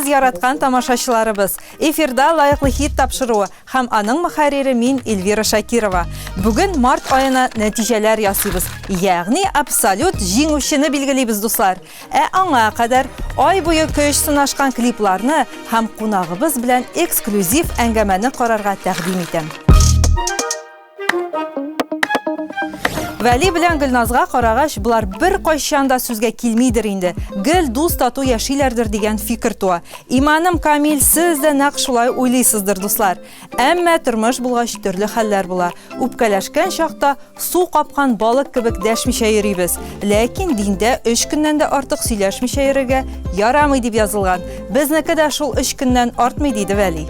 siz yaratkan tamaşaçılarыбыз. Efirda layıqlı hit tapşırığı hem anın müharriri min Elvira Shakirova. Bugün mart ayına neticeler yasıyız. Yani absolut jinguşini bilgiliybiz dostlar. Аңа kadar ay boyu köşsün aşkan kliplarını hem konağımız bilen ekskluzif әңгәмәне kararga təqdim etem. Vəli bilən Gülnazğa qarağaş, bunlar bir qaşşanda sözge kilmeydir indi. Gül dost tatu yaşilərdir degen fikir tuğa. İmanım Kamil, siz de naq şulay oylaysızdır dostlar. Әммә turmuş bulğaş türlü xəller bula. Upkələşkən şaqta su qapqan balık kibik dəşmişə yürüybiz. Lakin dinde 3 gündən də artıq söyləşmişə yürüge yaramı deyib yazılgan. Bizniki də şul 3 gündən artmı deydi Vəli.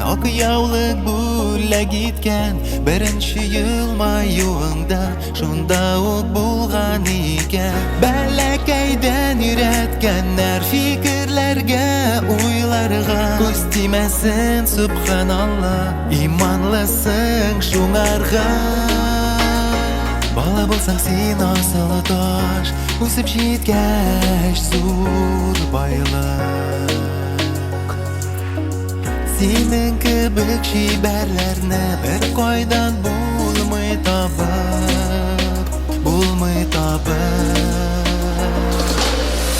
Ak yavlık bulla gitken birinchi yıl mayuğunda şunda o bulgan iken Bələkəydən üretkenler fikirlerge uylarga Göz timesin subhanallah imanlısın şunarga Bala bulsaq sen asılı taş Üsüp jitkeş zur bayılır Senin kibik şiberlerine bir koydan bulmay tabır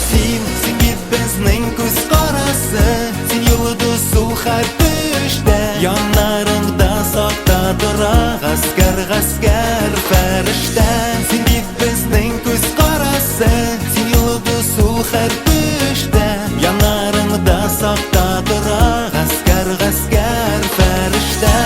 Sen git bizning ko'z qarasi Sen yulduzu har düşte Yanlarında saktadır Gaskar ferişte Sen git bizning ko'z qarasi Sen yulduzu har düşte Yanlarında saktadır Gaskar ferişte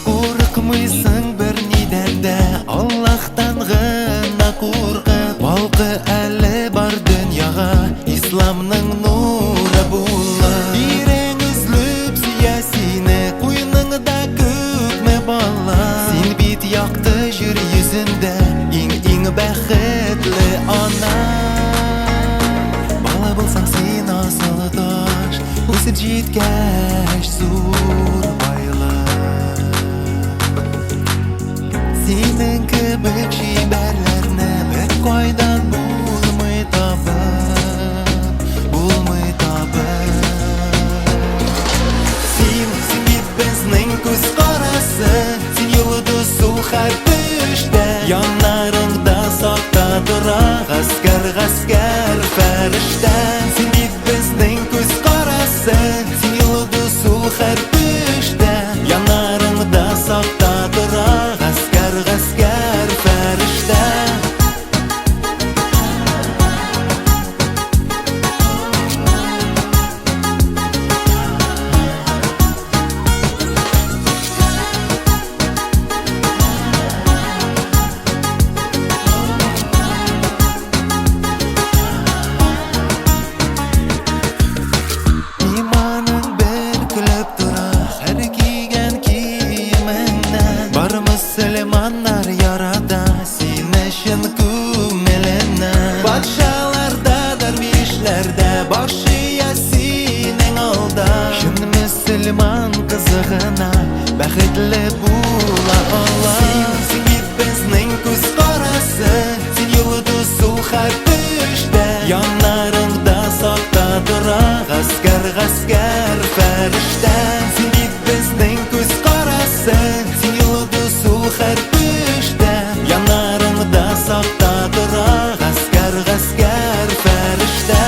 Korkmıysın bir niden de Allah'tan gına korkıp Balkı eli bar dünyaga İslamның nuru bulur Biren üzlüp siyasini Koynыңda kökme balla Sen bit yaktı jür yüzünde İng bәхетле ana Bala bulsan sen asılı taş Üsüp jitkeş zur bayılır Senin kibik şiberlerine bir koydan bulmay tabır Sen git bizning ko'z qarasi Sen yulduzu har düşte Yanlarında saktadır Gaskar ferişte Sen git bizning ko'z qarasi Sen yulduzu har düşte Yanlarında saktadır Gaskar ferişte Müslümanlar yarada Sinəşin kümelene Batşalarda, dervişlerde Başıya sinen alda Şun Müslüman kızığına Bəxtli bula Allah Sen git bizning ko'z qarasi Sen yulduzu har düşte Yanlarında saktadır Gaskar ferişte Sen git bizning ko'z qarasi Sen yulduzu har düşte Yanlarında saktadır Gaskar ferişte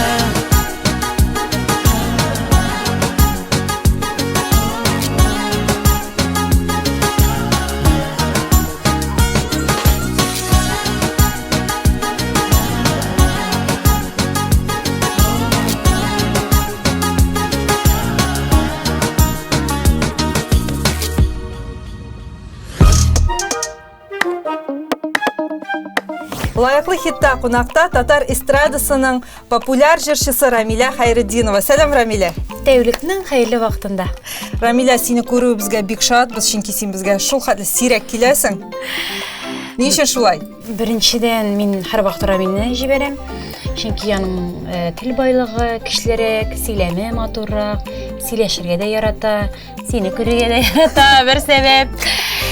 Лайыклы хитта кунакта татар эстрадасының популяр җырчысы Рамиля Хайретдинова. Сәлам, Рамиля. Тәүлекнең хәерле вакытында. Рамиля, сине күрүебезгә бик шатбыз, чөнки син безгә шул хәтле сирәк киләсең. Ни өчен шулай? Беренчедән мин һәрвакыт Рамилне җибәрәм. Чөнки аның тел байлыгы көчлерәк, сөйләме матуррак, сөйләшергә дә ярата, сине күрергә дә ярата, бер сәбәп.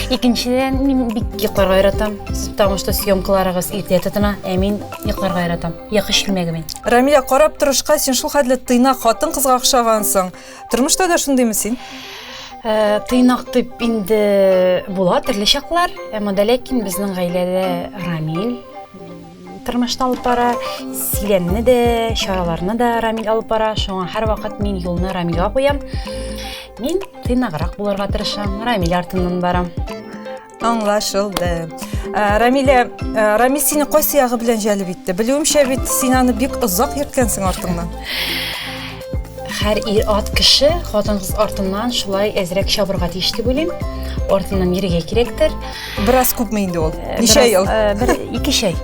Икенчедән мин бик йокларга яратам. Потому что съемкаларыгыз иртә тотына, ә мин йокларга яратам. Йокы чирмәге мен. Рамиля, карап торышка син шул хәтле тыйнак хатын кызга охшагансың. Тормышта да шундыймы син? Тыйнак дип инде була төрле чаклар, әмма дә ләкин безнең гаиләдә Рамил тормышны алып бара, сөйләмне дә, чараларны да Рамил алып бара. Шуңа һәрвакыт мин юлны Рамилга куям. Мин тыйнаграк булырга тырышам, Рамил артыннан барам. Аңлашылды. Рамиля, Рамил сине кайсы ягы белән җәлеп итте? Белүемчә бит син аны бик озак йөрткәнсең артыңнан. Һәр ир-ат кеше хатын-кыз артыннан шулай әзрәк чабырга тиеш дип уйлыйм. Артыннан йөрергә кирәктер. Бераз күпме инде ул? Ничә ел? Бер 2 ай.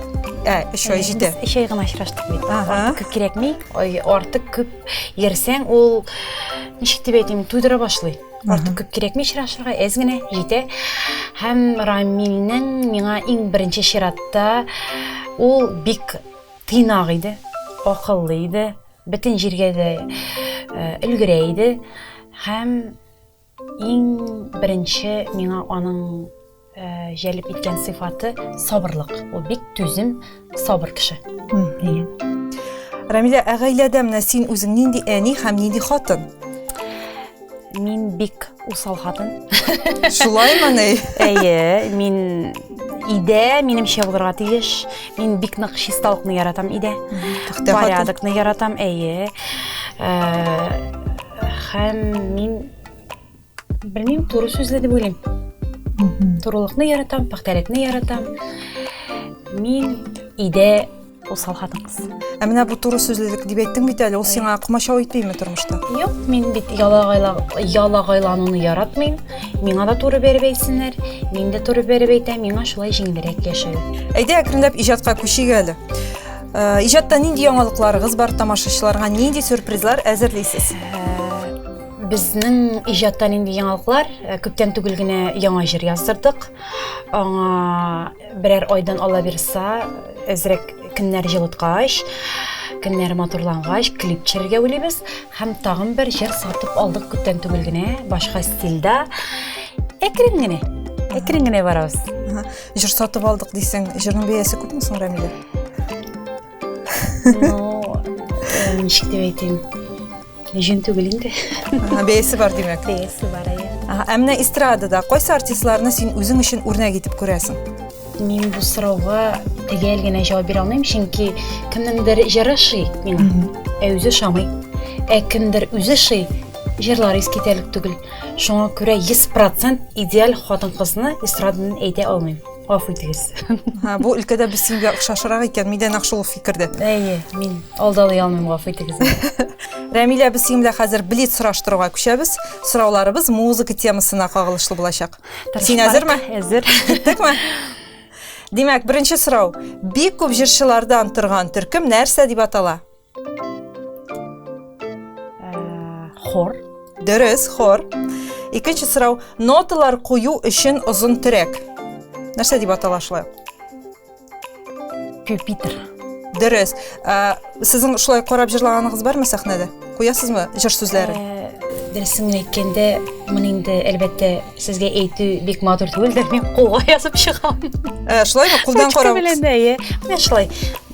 3 ай җитә. 3 ай гына очраштык бит. Ага. Күп кирәкми. Артык күп йөрсәң, ул ничек дип әйтим, туйдыра башлый. Артык күп кирәкми очрашырга, әз генә җитә. Һәм Рамилнең миңа иң беренче чиратта ул бик тыйнак иде, акыллы иде, бөтен җиргә дә өлгерә иде. Һәм иң беренче миңа аның җәлеп иткән сыйфаты сабырлык. Ул бик түзем, сабыр кеше. Рамиля, гаиләдә менә син үзең нинди әни һәм нинди хатын? Мин бик усал хатын. Шулаймы ни? Әйе, мин идә минемчә булырга тиеш. Мин бик нык чисталыкны яратам идә. Порядокны яратам, әйе. Һәм мин белмим, туры сүзле дип уйлыйм. Турылыкны яратам, пөхтәлекне яратам. Мин идә усал хатын кыз. Ә менә бу туры сүзлелек дип әйттең бит әле, ул сиңа кумачау итмиме тормышта? Юк, мин бит ялагайлануны яратмыйм. Миңа да туры бәреп әйтсеннәр, мин дә туры бәреп әйтәм, миңа шулай җиңелрәк яшәү. Әйдә, әкренләп иҗатка күчик әле. Иҗатта нинди яңалыкларыгыз бар, тамашачыларга нинди сюрпризлар әзерлисез? Безнең иҗатта нинди яңалыклар? Күптән түгел генә яңа җыр яздырдык. Аңа берәр айдан ала бирсә, әзрәк көннәр җылыткач, көннәр матурлангач, клип төшерергә уйлыйбыз. Һәм тагын бер җыр сатып алдык күптән түгел генә, башка стильдә. Әкрен генә барабыз. Җыр сатып алдык дисәң, җырның бәясе күпме соң, Рамиля? Ничек дип әйтим? Җен түгел инде. Бәясе бар димәк. Бәясе бар, әйе. Ә менә эстрадада кайсы артистларны син үзең өчен үрнәк итеп күрәсең? Мин бу сорауга төгәл генә җавап бирә алмыйм, чөнки кемнеңдер җыры шый миңа, үзе шамый. Кемдер үзе шый, җырлары искитәлек түгел. Шуңа күрә 100% идеаль хатын-кызны эстрададан әйтә алмыйм. Гафу итегез. Бу өлкәдә без сингә охшашрак икән, миндә нәкъ шул фикердә. Әйе, мин алдалый алмыйм, гафу итегез. Рамиля, без синең белән хәзер блиц сораштыруга күчәбез. Сорауларыбыз музыка темасына кагылышлы булачак. Син әзерме? Әзер. Киттекме? Димәк, беренче сорау. Бик күп җырчылардан торган төркем нәрсә дип атала? Хор. Дөрес, хор. Икенче сорау. Ноталар кую өчен озын төрәк. Нәрсә дип атала шулай? Пюпитр. Дөрес. Сезнең шулай карап җырлаганыгыз бармы сәхнәдә? Куясызмы җыр сүзләрен? Дөресен әйткәндә, мен инде әлбәттә сезгә әйтү бик матур түгелдер, мин кулга язып чыгам. Шулаймы? Кулдан карап. Менә шулай.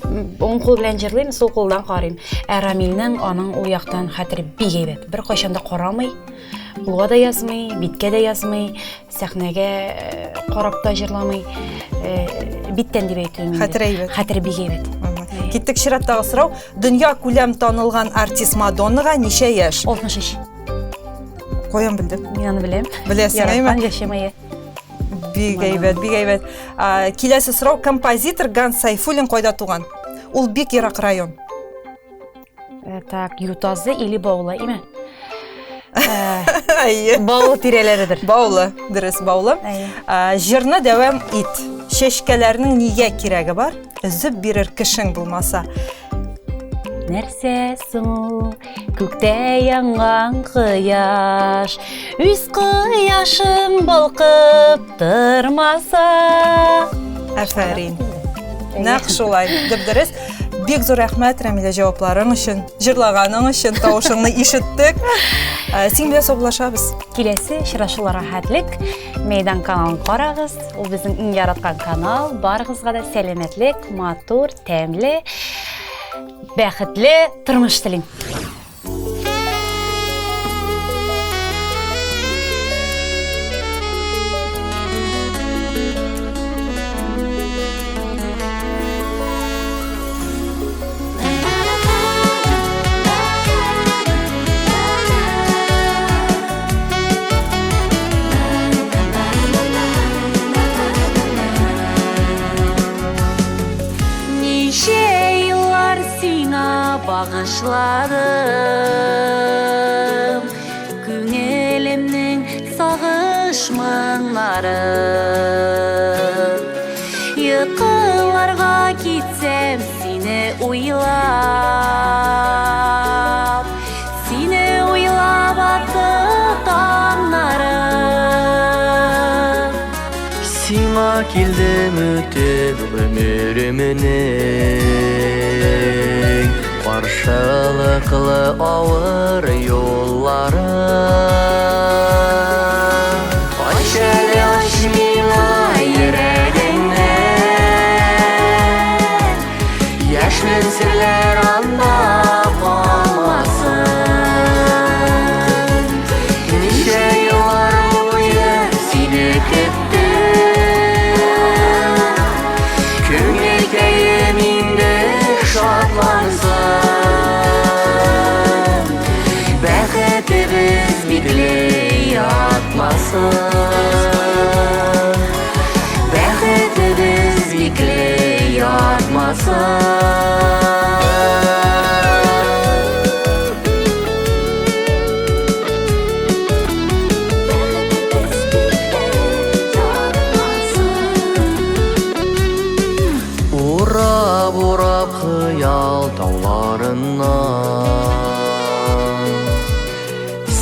Оң кул белән җырлыйм, сол кулдан карыйм. Рамилнең аның ул яктан хәтере бик әйбәт. Бер кайчан да карамый, кулга да язмый, биткә дә язмый, сәхнәгә карап та җырламый. Биттән дип әйтүем. Хәтере әйбәт. Хәтере бик әйбәт. Киттек чираттагы сорау. Дөнья күләм танылган артист Мадоннага ничә яшь? 63. Каян белдем? Мин аны беләм. Беләсең, әйме? Яшәмәе. Бик әйбәт, бик әйбәт. Киләсе сорау. Композитор Ганс Сайфуллин кайда туган? Ул бик ерак район. Так, Ютазы или Баула, име? Әйе. Баулы тирәләридер. Баулы, дөрес, Баулы. Җырны дәвам ит. Şeşkelerinin niye kiregi var? Üzüp birer kışın bulmasa. Нәрсәсең ул күктә янган кояш, үз кояшың балкып тормаса. Aferin. Nakşolay dipdiriz. Bek zor rahmet Ramile cevapların için, jırlağanın için tavuşunu işittik. Sen bile soblaşabız. Киләсе очрашуларга хәтлек. Мәйдан каналын карагыз. Ул безнең иң яраткан канал. Барыгызга да сәламәтлек, матур, тәмле, бәхетле тормыш телим. Bağışladım Күңелемнең сагыш моңнарын Йокыларга китсәм сине уйлап аты таңнарым Сиңа килдем үтеп өмүрүмнең Каршылыклы авыр юллары Ач әле ач миңа йөрәгеңнән Яшьлек серләр анда калмасын Ничә еллар буе сине көттем Күңелкәем инде шатлансын Бәхетебез бикле ятмасын Бәхетебез бикле ятмасын Урап хыял тауларынан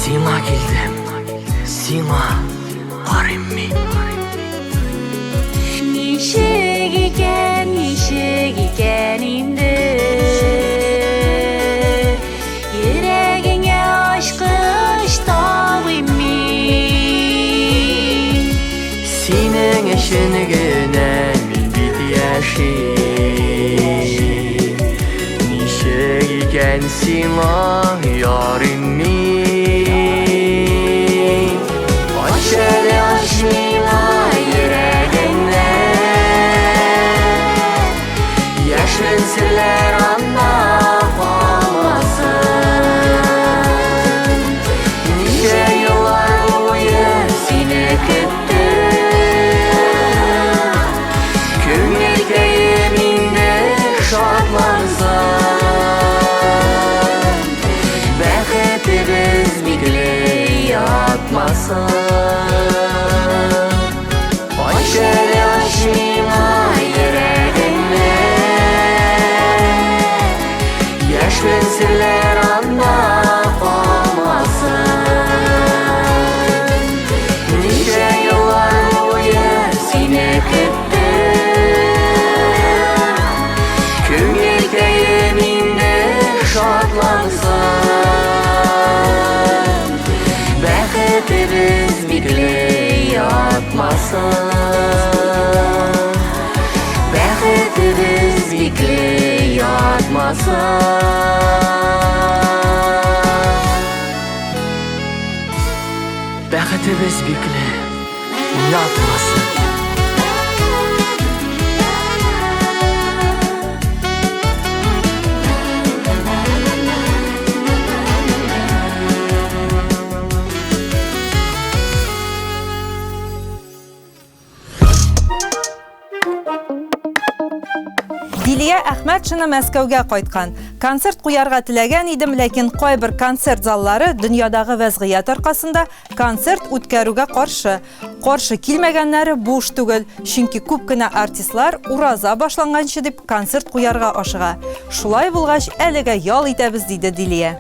Сиңа килдем, сиңа карыйм мин Ничек икән инде Йөрәгеңә ачкыч табыйм мин Синең өчен генә мин бит яшим Ничек икән сиңа ярым мин Ач әле ач миңа йөрәгеңнән Яшьлек серләр анда калмасын Ничә еллар буе сине көттем Күңелкәем инде шатлансын Бәхетебез бикле ятмасын Ач әле ач миңа йөрәгеңнән Яшьлек серләр анда калмасын Ничә еллар буе сине көттем Күңелкәем инде шатлансын Бәхетебез бикле ятмасын Бәхетебез бикле ятмасын Бәхетебез бикле ятмасын Diliye Ahmetçina Мәскәүгә кайткан. Konsert qo'yarga tilagan edim, lekin bir konsert zallari dunyodagi vaziyat orqasida konsert o'tkazishga qarshi kelmaganlari bo'sh tugul, chunki ko'pgina artistlar uraza boshlangancha deb konsert qo'yarga oshiga. Shulay bo'lgach, eliga yol etamiz deydi Diliya.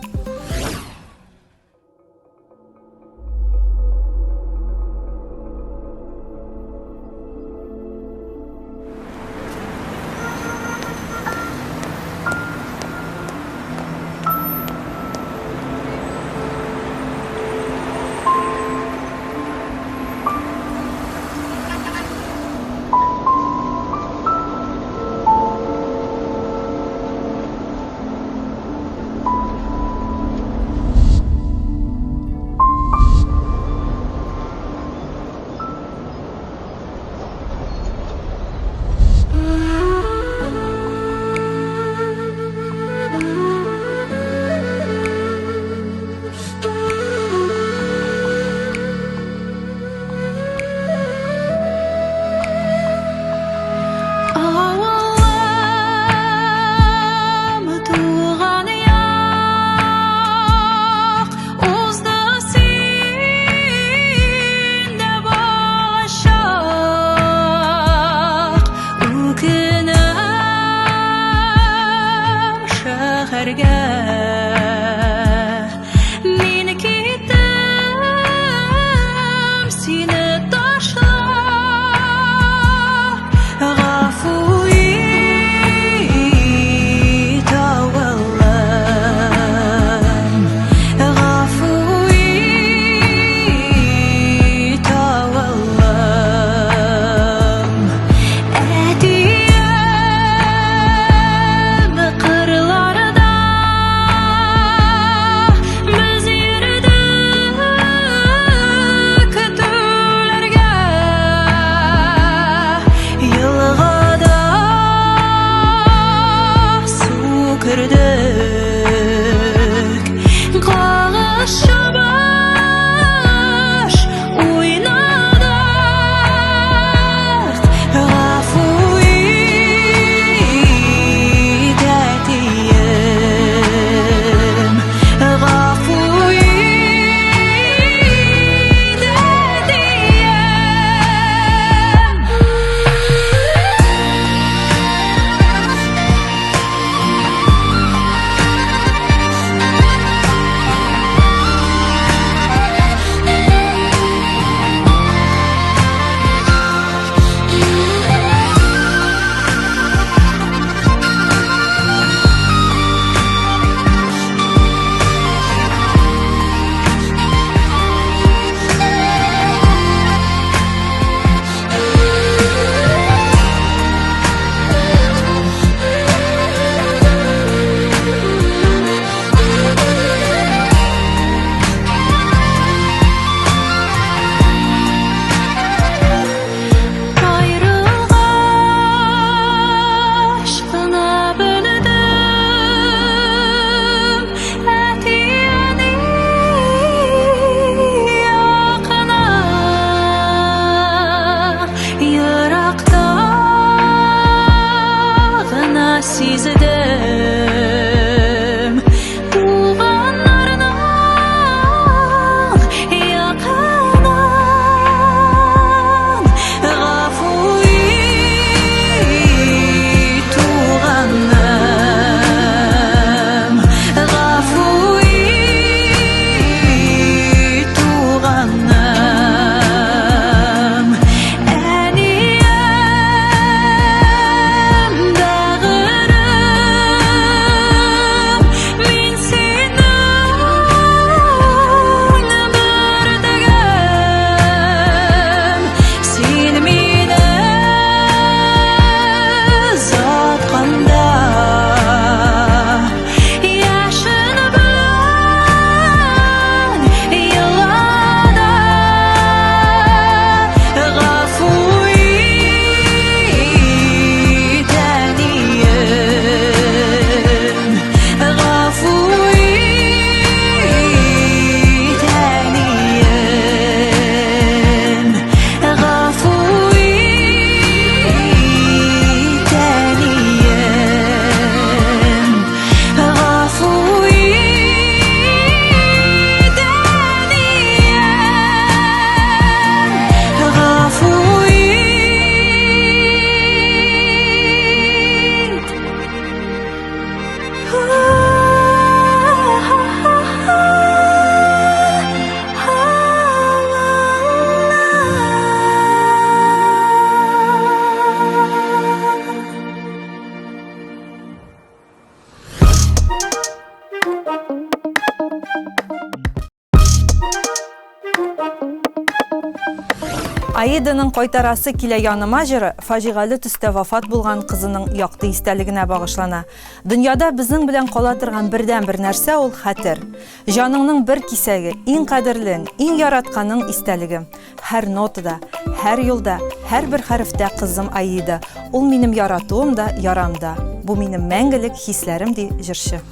Аиданың кайтарасы килә яныма җыры фаҗигале төстә вафат булган кызының якты истәлегенә багышлана. Дөньяда безнең белән кала торган бердән-бер нәрсә ул хәтер. Җаныңның бер кисәге, иң кадерлен, иң яратканың истәлеге. Һәр нотада, һәр юлда, һәр бер хәрефтә кызым Аида. Ул минем яратуым да, ярам да. Бу минем мәңгелек хисләрем ди җырчы.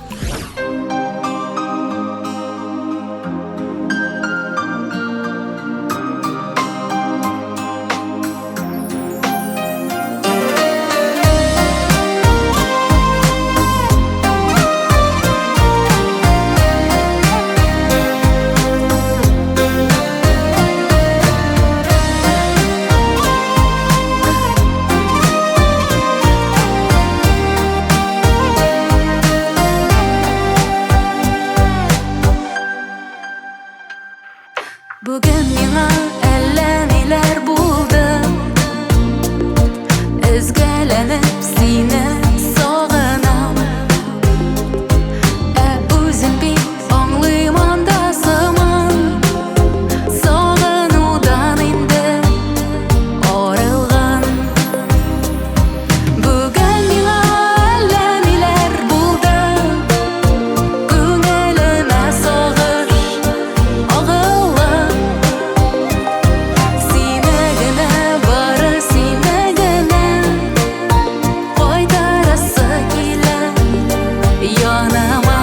Bugün mиңа әллә ниләр булды, өзгәләнеп сине сагынам. Үзем бик аңлыйм анда сыман, сагынудан инде арылган. Бүген миңа әллә ниләр булды, күңелемә сагыш агыла. Сине генә, бары сине генә кайтарасы килә яныма.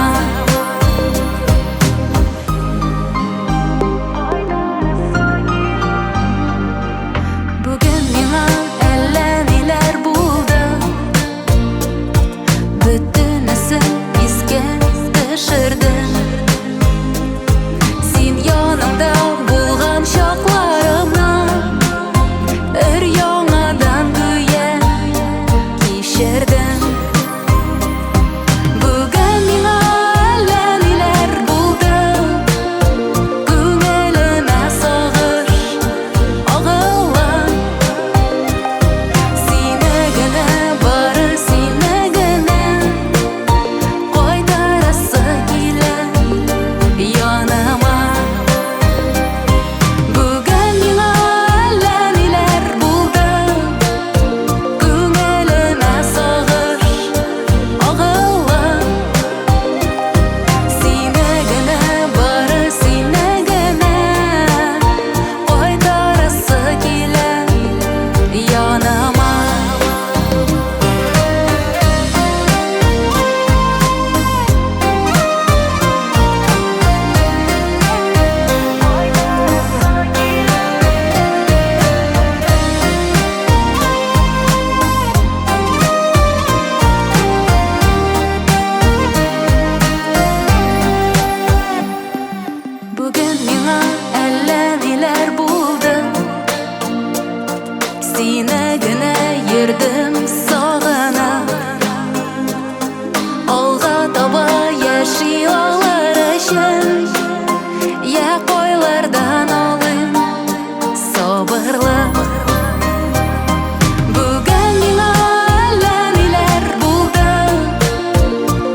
Бүген миңа әллә ниләр булды, бөтенесен искә төшердем. Син янымда булган чакларымны өр-яңадан гүя кичердем. Бүген миңа әллә ниләр булды, күңелемә сагыш агыла. Сине генә, бары сине генә кайтарасы килә яныма. Бүген миңа әллә ниләр булды, күңелемә сагыш агыла. Сине генә, бары сине генә кайтарасы килә яныма. Бүген миңа әллә ниләр булды, сине генә йөрдем сагына. Алга таба яши алыр өчен, я койлардан алыйм сабырлык. Бүген миңа әллә ниләр булды,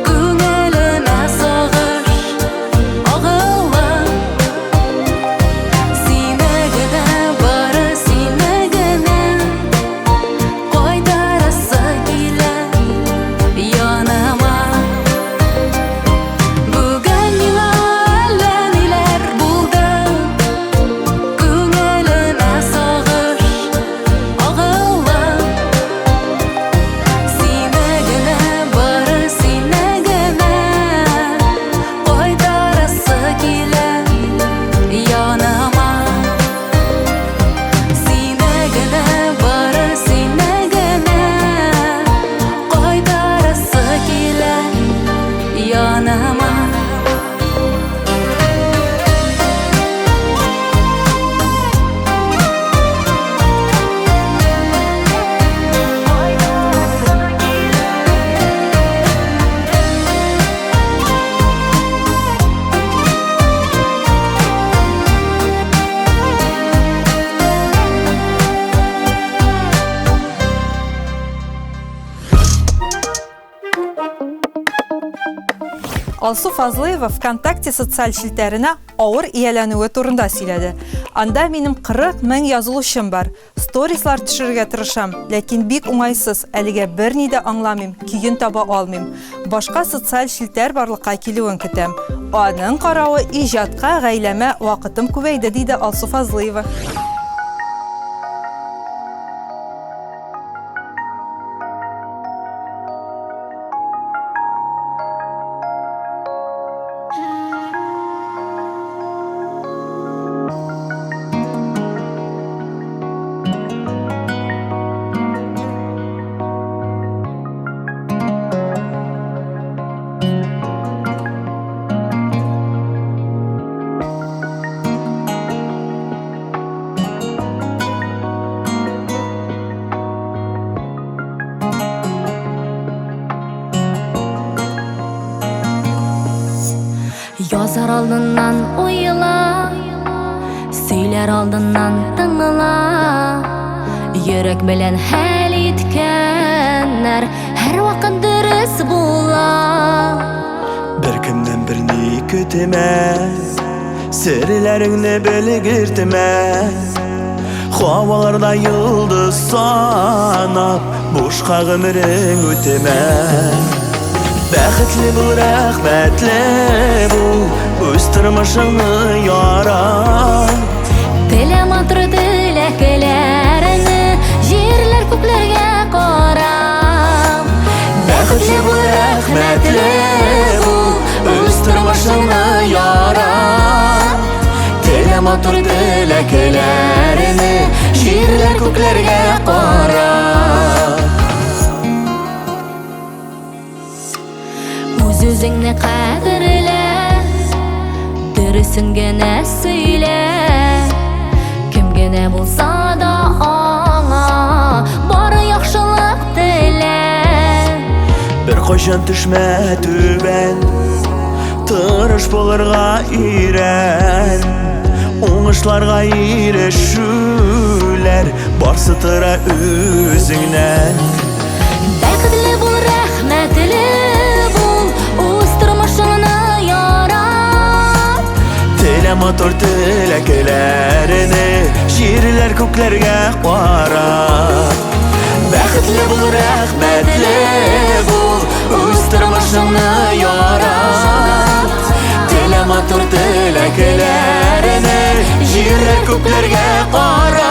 күңелемә сагыш агыла. Сине генә, бары сине генә кайтарасы Alsu Fazlıyeva Vkontakte sotsial şilterine ağır iyelenüve turunda söyledi. Anda benim 40 min yazılışım var. Storieslar düşürge tırışam. Lakin bik umaysız. Əlige bir nide anlamayım. Kiyin taba almayım. Başka sotsial şilter barlıqa kilüven kitem. Onun qarağı ijadqa gayleme vakitim küveyde deydi Alsu Fazlıyeva. Yazar aldından oyla, söyler aldından tınla. Yürek bilen hal etkenler her vakit dürüst bula. Bir kimden birini kütüme, sirlerini bilgirtime. Havalarda yıldız sanap, boşqa ömrün ötüme. Bәхетле бул, рәхмәтле бул, үз тормышыңны ярат. Телем атыр теләкләреңне, җирләр күкләргә карап. Бәхетле бул, рәхмәтле бул, үз тормышыңны ярат. Телем атыр теләкләреңне, җирләр күкләргә карап. Sözünü qadrlə, dürüsün gene söyle. Kim gene bulsa da ona bar yaxşılıq dile. Bir qoşan düşmə tübən, tırış bulurğa irən. Oңышlarga erişülər, barsı tıra özündən. Бәхетле бул, рәхмәтле бул, үз тормышыңны ярат. Телем атыр теләкләреңне, җирләр күкләргә карап. Бәхетле бул, рәхмәтле бул, үз тормышыңны ярат. Телем атыр теләкләреңне, җирләр күкләргә карап.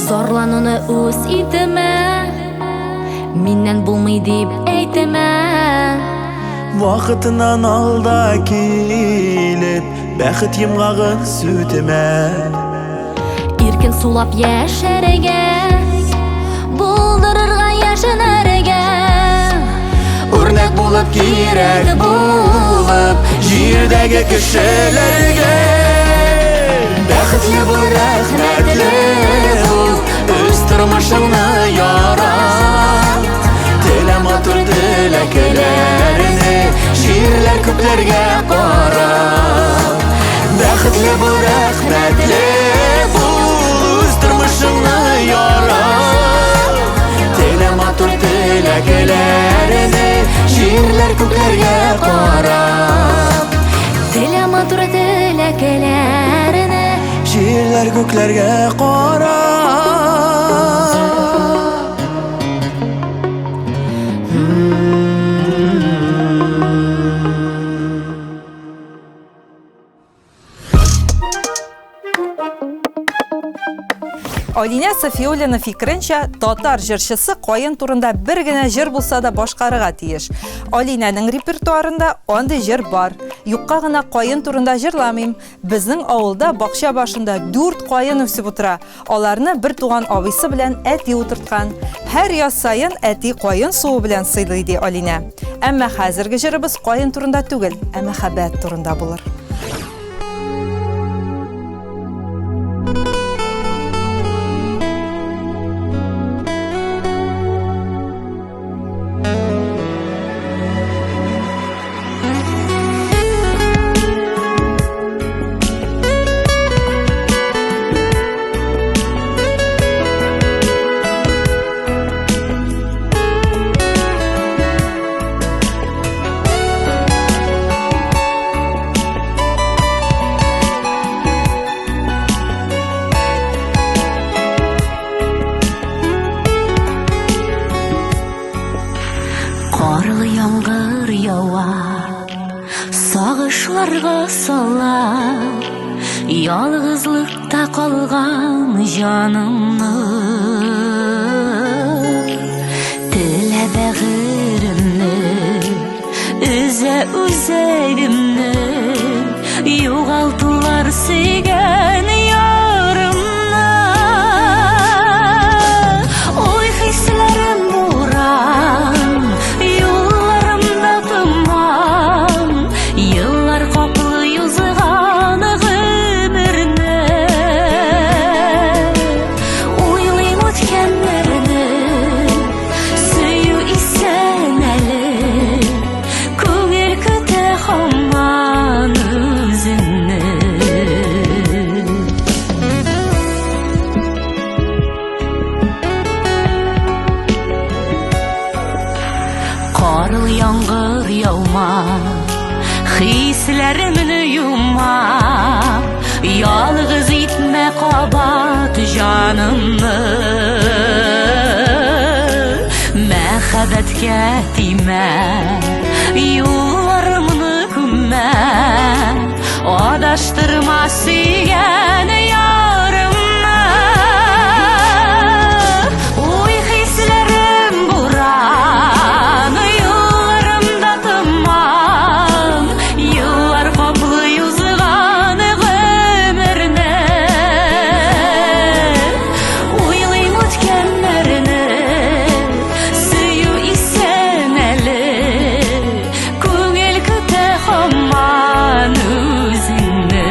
Zorlanını үз итемә, миннән булмый дип әйтемә. Вакытынан алда килеп, бәхет йомгагын сүтемә. Иркен сулап яшәргә, булдырырга яшенәргә. Үрнәк булып, кирәк булып, җирдәге кешеләргә. Бәхетле бул, рәхмәтле бул, үз тормышыңны ярат. Телем атыр теләкләреңне, җирләр күкләргә карап. Бәхетле бул, рәхмәтле бул, үз тормышыңны ярат. Телем атыр теләкләреңне, җирләр күкләргә карап. Телем атыр теләкләреңне, җирләр күкләргә карап. Alina Safiullina fikrincha, Tatar jırşısı qoyun turunda bir gina jır bulsa da boshqarıga tiyish. Alina'nın repertuarında onday jır bar. Yuqqa gina qoyun turunda jırlamayım. Bizning avulda baqsha başında 4 qoyun o'sib o'tira. Olarni bir tuğan avisi bilan eti o'tirtgan. Her yoz sayin eti qoyun suvi bilan siylaydi Alina. Ammo hozirgi jırimiz qoyun turunda tugil, mahabbat turunda bo'lur. Qarlı yağmur yağar, sağışlarga salar, yalğızlıkta qalğan canımni. Tile bəğirimni, üzə üzərimni, yoğaltılar sigen yarımni. Oy hislerim buran, yollarımda duman, yıllar qaplı yüzüğan ömürni. Uylayım ötkenlerini, suyu isen eli, ko'ngil küte hamman özünni. Qarlı yağmur yağma, hislerimni yuma, yalğız itme qabat canımni. Məhabətgə timə, yollarımni kümmə, adaştırma siyen yarımni. Oy hislerim buran, yollarımda duman, yıllar qaplı yüzüğan ömürni. Uylayım ötkenlerini, suyu isen eli, ko'ngil küte hamman özünni.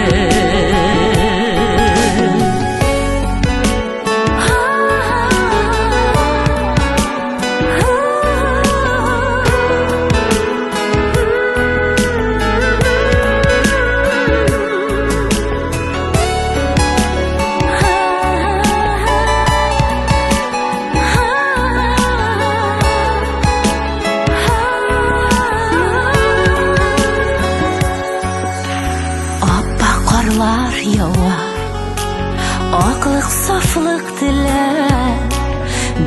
Appak qarlar yağar, aqlıq saflıq diler,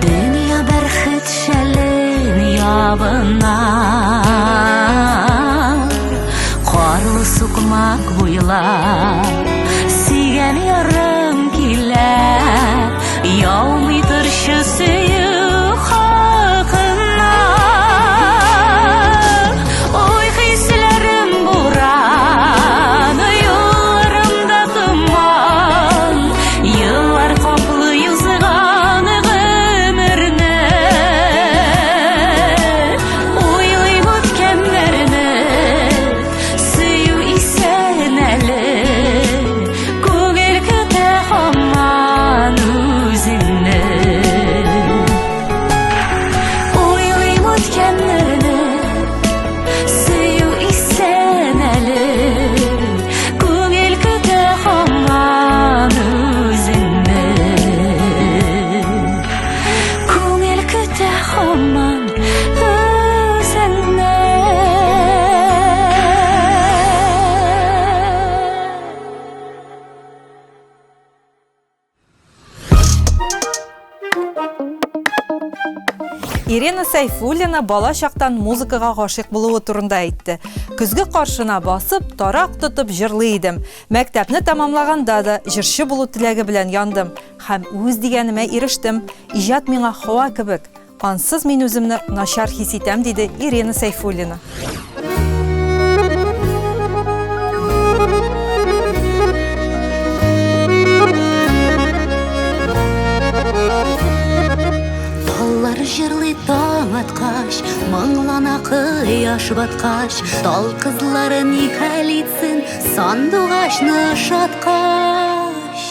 dünya bərxit şəlin yabına. Qarlı suqmaq buylar, sigen yarım kiler, yağmıdır şu suyu haqına. Oy hislerim buran, yollarımda duman, yıllar qaplı yüzüğan ömürni. Uylayım Ирина Сайфуллина бала шақтан музыкаға ғашиқ болуы турында әйтте. Күзгі қаршына басып, тарақ тұтып жырлый идем. Мәктәпне тамамлаганда да жыршы болу теләге белән яндым. Һәм үз дигәнемә ирештем. Иҗат миңа һава кебек. Ансыз мин үземне начар хис итәм, диде Ирина Сайфуллина. Таллар жырлый таң атқаш, маңлана қияш батқаш, тал қызлары ни хәл итсен, сандуғашны шаткаш.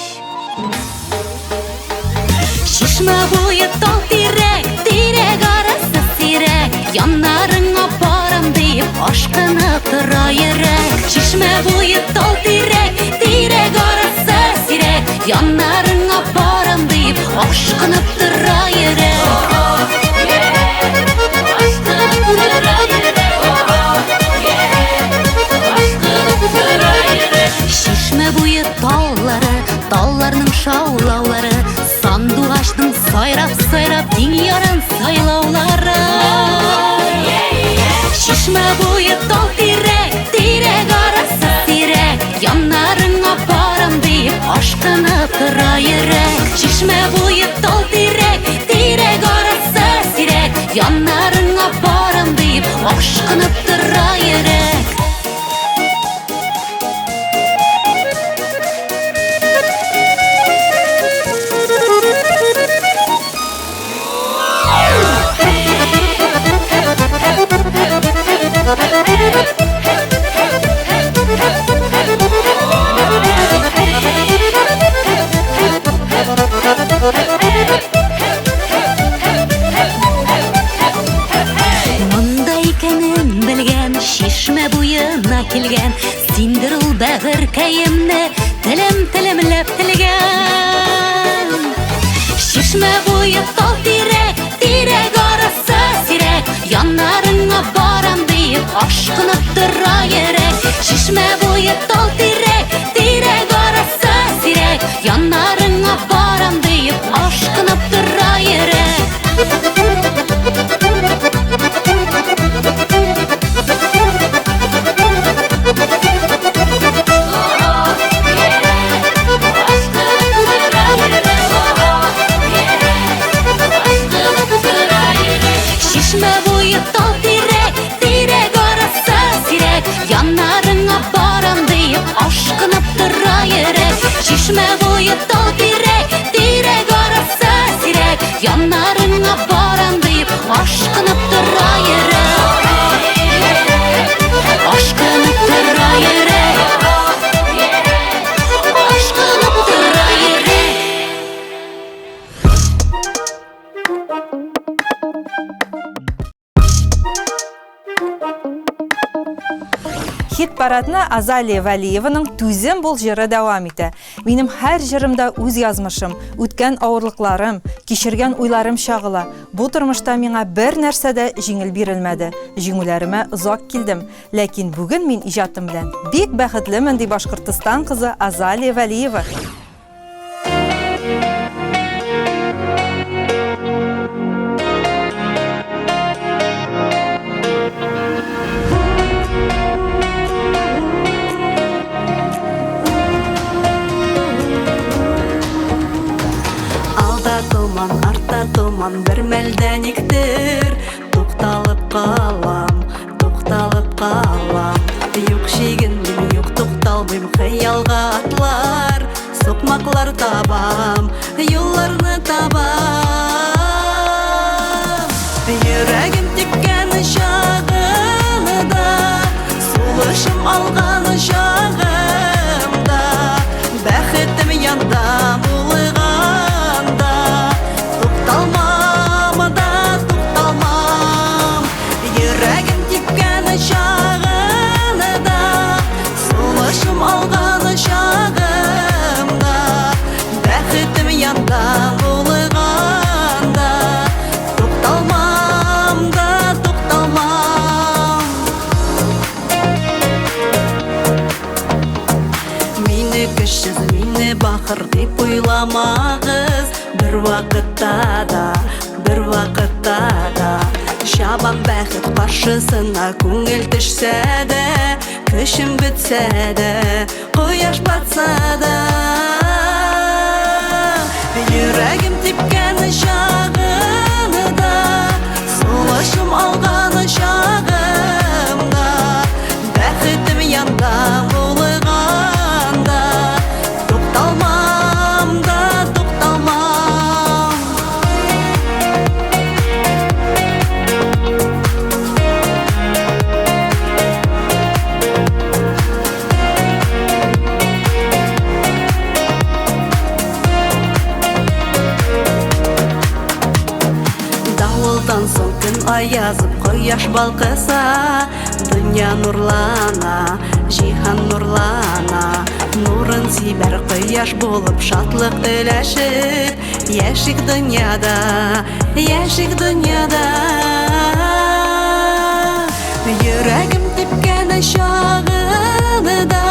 Шишмә буе тал тирәк, тирәк арасы сирәк, яннарыңа барам дип ашкынып тора йөрәк. Шишмә буе тал тирәк, тирәк арасы сирәк, яннарыңа барам дип ашкынып тора йөрәк. Шишмә буе таллары, талларның шаулаулары, сандуғашның сайрап-сайрап диң ярын сайлаулары. Шишмә буе тал тирәк, тирәк арасы сирәк, яннарыңа барам дип ашкынып тора йөрәк. Шишмә буе тал тирәк, тирәк арасы сирәк, яннарыңа барам дип ашкынып тора йөрәк. Монда икәнен белгән, шишмә буена килгән, синдер ул бәгыркәемне телем-телемләп телгән. Шишмә буе тал тирәк, тирәк арасы сирәк, яннарыңа барам дип ашкынып тора йөрәк. Шишмә буе тал тирәк, тирәк арасы сирәк, яннарыңа барам дип ашкынып тора йөрәк. Шишмә буе тал тирәк, тирәк арасы сирәк, яннарыңа барам дип ашкынып тора йөрәк. Шишмә буе тал тирәк, тирәк арасы сирәк, яннарыңа барам дип ашкынып тора йөрәк. Ашкынып тора йөрәк. Ашкынып тора йөрәк. Хит парадны Азалия Валиеваның «Түзем бұл» жыры дәвам итә. Минем һәр җырымда үз язмышым, үткән авырлыкларым, кичергән уйларым чагыла. Бу тормышта миңа бер нәрсә дә җиңел бирелмәде. Җиңүләремә озак килдем. Ләкин бүген мин иҗатым белән бик бәхетлемен, ди Башкортстан кызы Азалия Валиева. Артта томан бер мәлдә никтер тукталып калам, тукталып калам. Юк шигенем, юк тукталмыйм, хыялга атлар, сукмаклар табам, юлларны табам. Йөрәгем тиккән чагында, сулышым алган чагымда, бәхетем янда булганда. Тукталмам да тукталмам, йөрәгем тиккән чагында, сулышым алган чагымда, бәхетем янда булганда. Тукталмам да тукталмам. Мине көчсез, мине бахыр дип уйламагыз, бер вакытта да Чабан бәхет қаршысына көңіл түшсе де, күшім бітсе де, қояш батса да. Йөрәгім типкәні шағыны да, сулышым алғаны шағымда, бәхетім янда болығанда, тоқталмам да, тоқталмам. Давылдан соң күн аязып, кояш балқыса, дүния нурлана, жиһан нурлана. Нурын сибәр кояш болып, шатлык өләшеп, яшик дөньяда, яшик дөньяда. Йөрәгем типкәне шагыны да,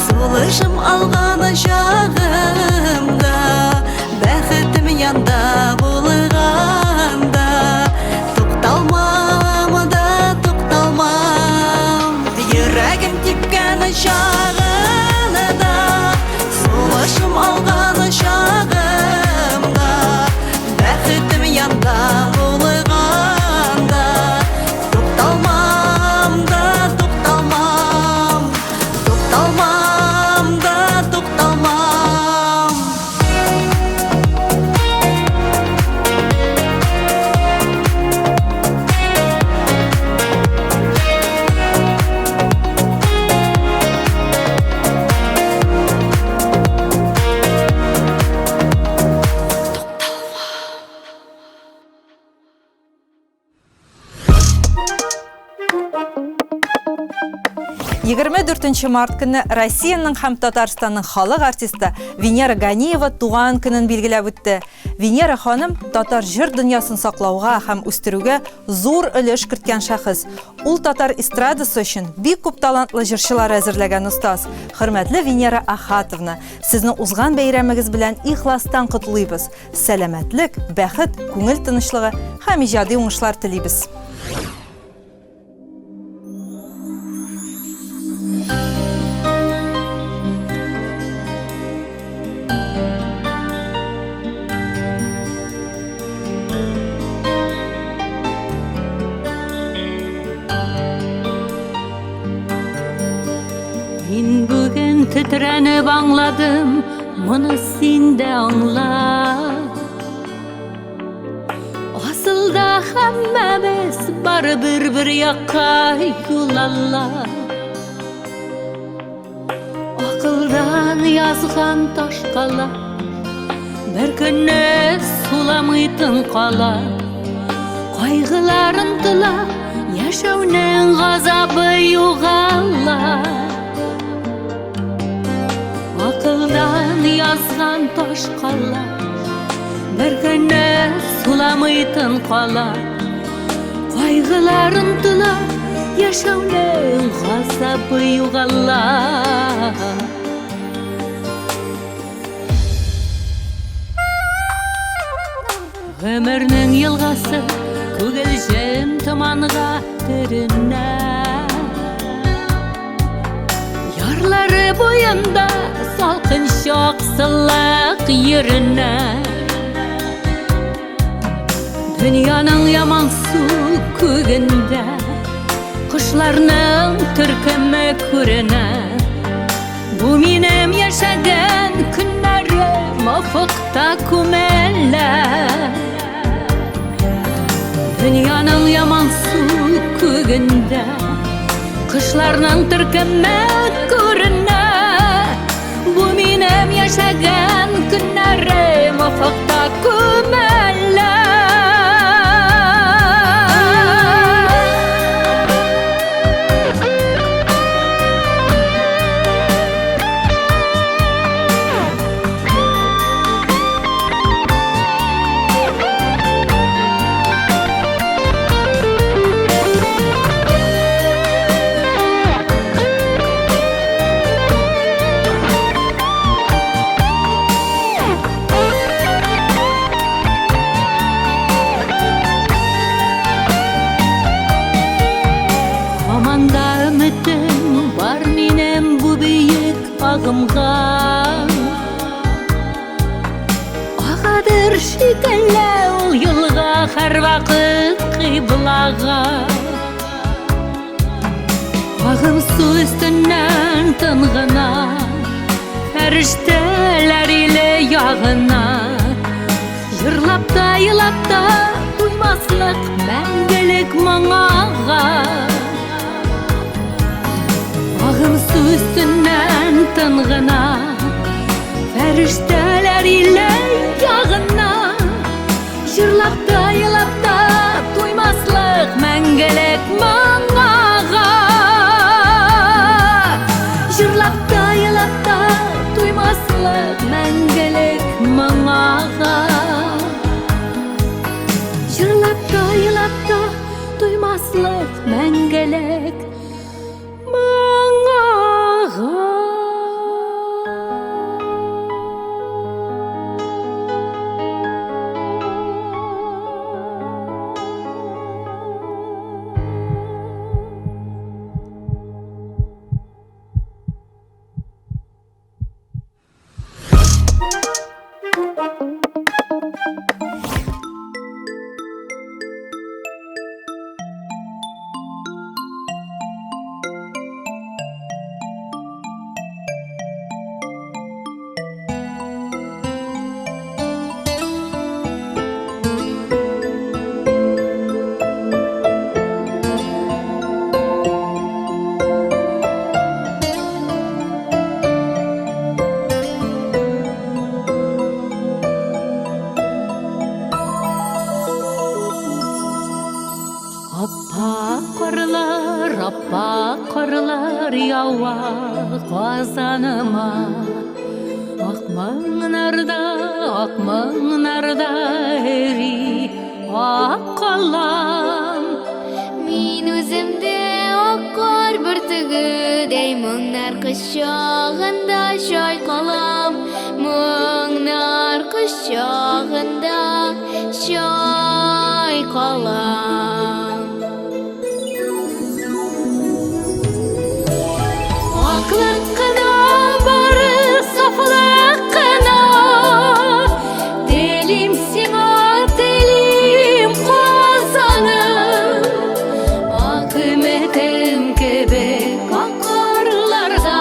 сулышым алганы шагымда, бәхетем янда булганда, тукталмам да, тукталмам. Йөрәгем типкәне шагыны да, сулышым алганы шагымда, бәхетем янда булганда, тукталмам да, тукталмам, тукталмам да, тукталмам. Егерме 4 март көне Россияның һәм Татарстанның халык артисты Венера Ганиева туган көнен билгеләп үтте. Венера ханым татар җыр дөньясын саклауга һәм үстерүгә зур өлеш керткән шәхес. Ул татар эстрадасы өчен бик күп талантлы җырчылар әзерләгән остаз. Хөрмәтле Венера Ахатовна, сезне узган бәйрәмегез белән ихластан котлыйбыз. Сәламәтлек, бәхет, күңел тынычлыгы һәм иҗади уңышлар телибез. Мин бүген titrәнеп аңладым, моны син дә аңла. Асылда һәммәбез бары бер якка юл алла. Акылдан язган ташкала, бер көнне суламыйтын кала. Кайгыларын тыла, яшәүнең газабы югала. Акылдан язган ташкала, бер көнне суламыйтын кала. Кайгыларын тыла, яшәүнең газабы югала. Гомернең елгасы күгелҗем томанга төренә. Ярлары буенда салкын шаксылык йөренә. Дөньяның яман су күгендә кошларның төркеме күренә. Бу минем яшәгән көннәрем офыкта күмәлә. Dünyanın yaman su күгендә кышларның төркеме күренә. Бу минем яшәгән көннәрем офыкта күмәлә. yolumga Ağadır şekelle ol yılga her vakit kıblaga Ağım su üstünden tınğına Ferişteler ile yağına Yırlap da yılap da duymaslık Məngelik manağa Ağım su üstünden tınğına Ferişteler ile yağına Yırlap da yılap da duymaslık Məngelik manağa Yırlap da yılap da duymaslık Məngelik manağa Yırlap da duymaslık Məngelik manağa Appa karlar yawa kazanıma Akmağınarda eri akalam Min özümde akkar bürtügüdey Mыңnar kışağında şaykalam Mыңnar kışağında şaykalam Aklıqına barı saflıqına Delim sima delim kazanım Akımetim kebek akarlarda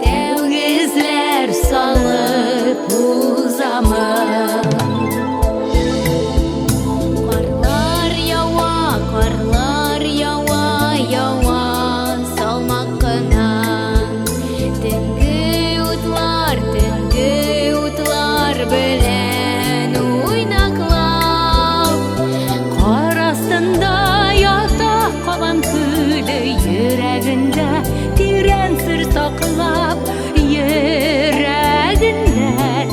Devgizler salıp uzamım Karlar yawa salmakına Tüngü utlar bilen oynaklap Kar astında yata kalan külü yüreğinde Tiren sır saklap yüreğinde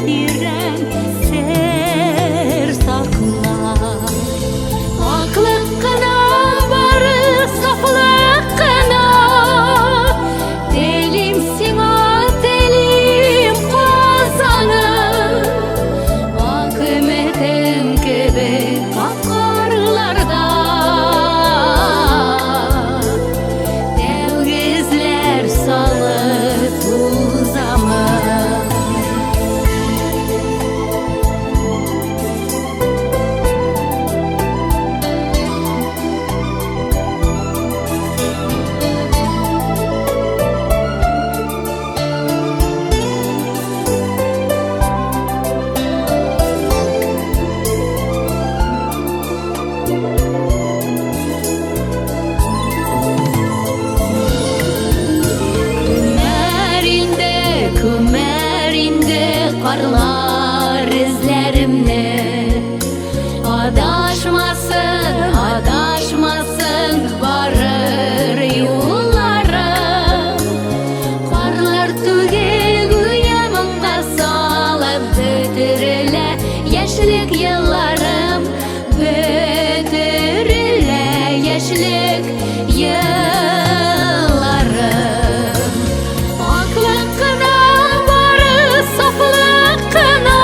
tiren sır saklap Aklıqına barı saflıqına Delim sima delim kazanım Akımetim kebek akarlarda Devgizler salıp uzamım Kümerinde karlar izlerimle Adaşmasın varır yollarım Karlar tüge güyemimde salıp Bitirile yaşlık yıllarım Bitirile yaşlık yıllarım Aklıqına barı saflıqına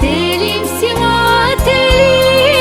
Delim sima delim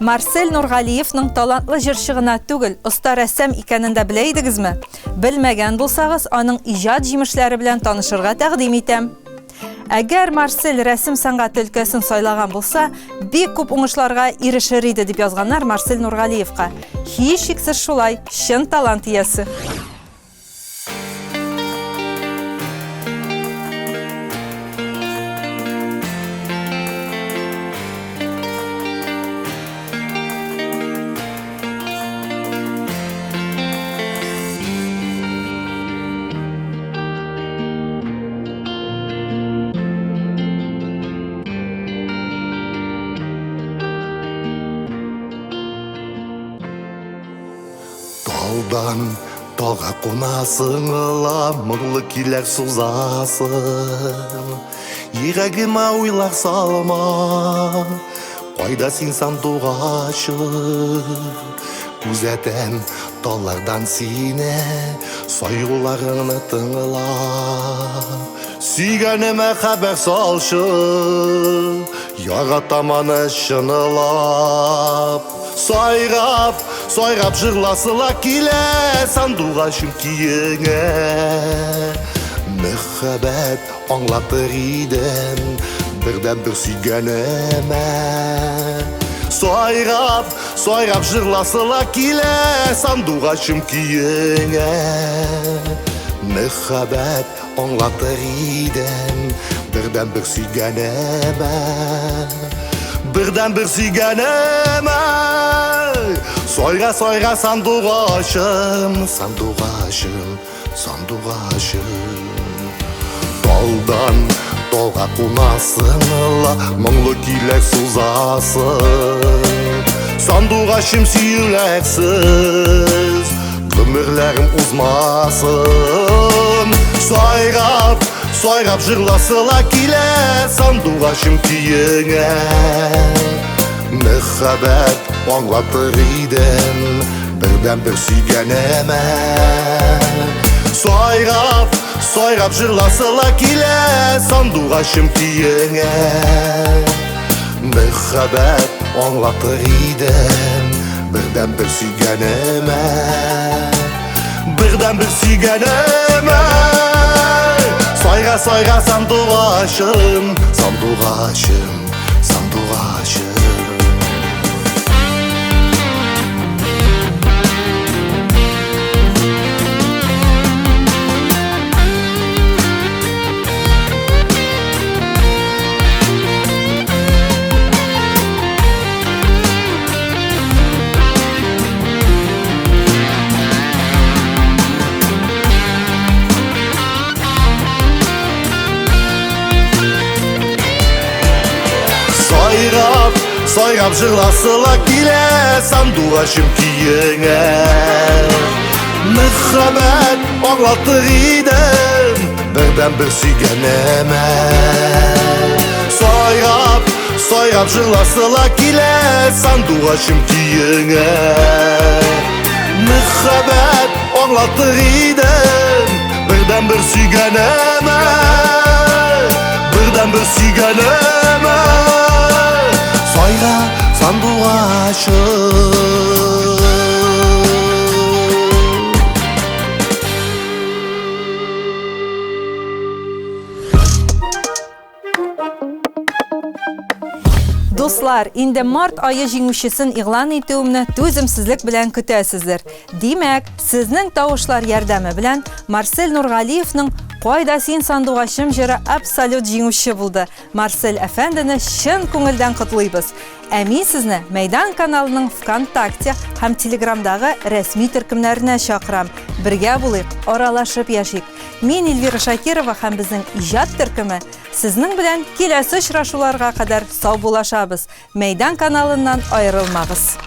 Марсель Нургалиевның талантлы җырчы гына түгел, оста рәссам икәнен дә белә идегезме? Белмәгән булсагыз, аның иҗат җимешләре белән танышырга тәкъдим итәм. Әгәр Марсель рәсем сәнгате өлкәсен сайлаган булса, бик күп уңышларга ирешер иде дип язганнар Марсель Нургалиевка. Һичшиксез шулай, чын талант иясе. Талдан талға қонасың, мұңлы келер сузасың. Ерегіме ойлар салма, қайда сен сандуғашы. Күзетен талардан сине, сойғыларыңны тыңла. Сүйгеніме хабар салшы, яратаманы шынылап. Сайрап жырласыла келе, сандуғашым киеңе. Мөхәббәт аңлатыр идем, бірден бір сүйгенеме. Сайрап жырласыла келе, сандуғашым киеңе. Мөхәббәт аңлатыр идем, бірден бір сүйгенеме. Birden bir sügeneme, soyra sandуғашым. Daldan dalga qonasın, мұңлы келер сузасың. Сандуғашым сүйілексіз, өмірлерім uzmasın. Сайрап жырласыла келе, сандуғашым киеңе. Мөхәббәт аңлатыр идем, бірден бір сүйгенеме. Сайрап жырласыла келе, сандуғашым киеңе. Мөхәббәт аңлатыр идем, бірден бір сүйгенеме. Сайра сандуғашым. Сайрап жырласыла келе, сандуғашым киеңе. Мөхәббәт аңлатыр идем, бірден бір сүйгенеме. Сайрап жырласыла келе, сандуғашым киеңе. Мөхәббәт аңлатыр идем, бірден бір сүйгенеме. Сайра сандуғашым. Достар, инде март айы җиңүчесен игълан итүемне түземсезлек белән көтәсездер. Димәк, сезнең тавышлар ярдәме белән Марсель Нургалиевның «Кайда син сандуғашым» җыры абсолют җиңүче булды. Марсель әфәндене чын күңелдән котлыйбыз. Ә мин сезне Мәйдан каналының ВКонтакте һәм Телеграмдагы рәсми төркемнәренә чакырам. Бергә булыйк, аралашып яшик. Мин Эльвира Шакирова һәм безнең иҗат төркеме сезнең белән киләсе очрашуларга кадәр сау булашабыз. Мәйдан каналыннан аерылмагыз.